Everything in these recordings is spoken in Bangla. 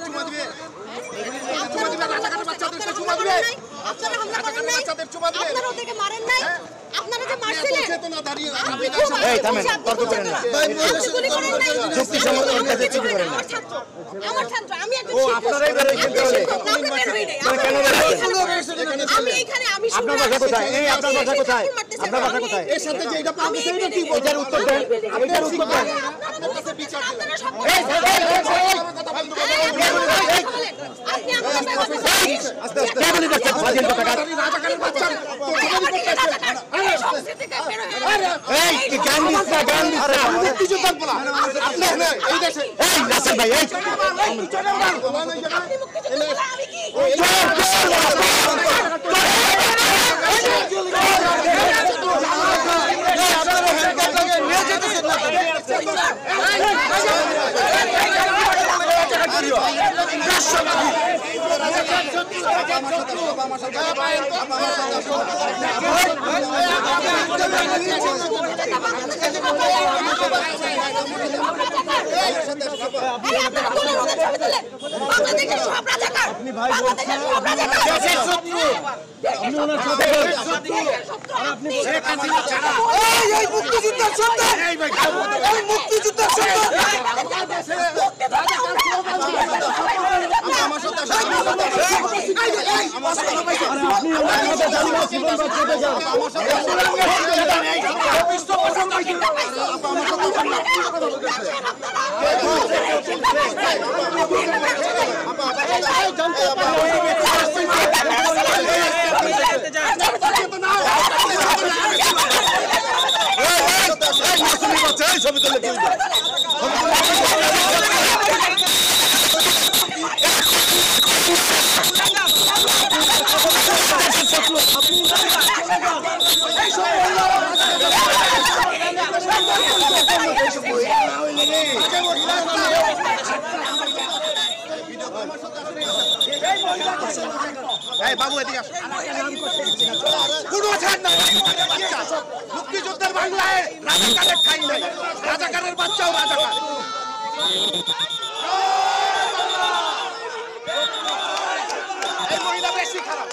চুমা দিবে রাজাকারের বাচ্চাদেরকে চুমা দিবে আপনারা হামলা করেন নাই আপনারা ওদেরকে মারেন নাই আপনারা যে মারছিলেন চেতনা দাঁড়িয়ে এই থামেন তর্ক করেন না যুক্তি সম্মত কাজে চুক্তি করেন না আমার ছাত্র আমি একটা ও আপনারাই বের হইছেন তাহলে আমি এখানে আমি আপনার বাসা কোথায় এই আপনার বাসা কোথায় আপনার বাসা কোথায় এর সাথে যে এটা পাবে সেইটা কি এটার উত্তর দেন এটার উত্তর দেন আপনার কাছে বিচার আপনারা সব এই আপনি আমাদের কথা আস্তে আস্তে কে বলি করছেন স্বাধীন কথা রাজাকারের বাচ্চা এই কি গান দিছ না গান দিছ না মুক্তিযোদ্ধা বলা আপনি না এই দেশে এই রাসেল ভাই এই আপনি মুক্তিযোদ্ধা বলে আমি কি বাংলাদেশের সব রাজাকার বাংলাদেশের সব রাজাকার আপনি ওনার সাথে আপনি এই মুক্তিযোদ্ধার সন্তান এই মুক্তিযোদ্ধার সন্তান আমার সাথে ছবি তুলে বাবু এদিকে কোনো ছাড় নাই মুক্তিযুদ্ধের বাংলায় রাজাকারের ঠাই নাই রাজাকারের বাচ্চাও রাজাকার এই মহিলা বেশি খারাপ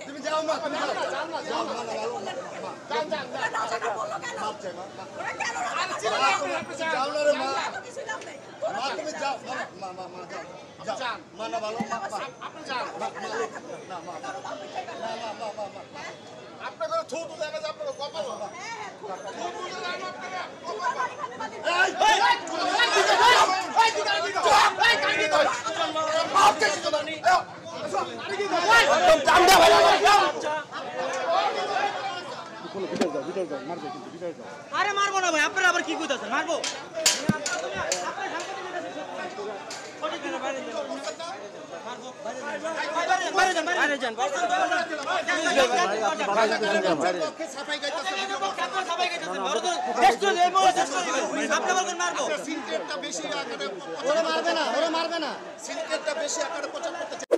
তুমি যাও মা যাও না রে মা মা তুমি যাও মা মা মা যাও যাও মা না ভালো আপনি যান না মা আপনাদের থুতু দেখা যাবে আপনাদের কপাল থুতু দেখা আপনারা আরে মারবো না ভাই আপনারা আবার কি কইতাছেন মারবো বাইরে যান সাফাই গাইতাছে মারবো সিনকেটটা বেশি আকারে মারবে না সিনকেটটা বেশি আকারে প্রচার করতে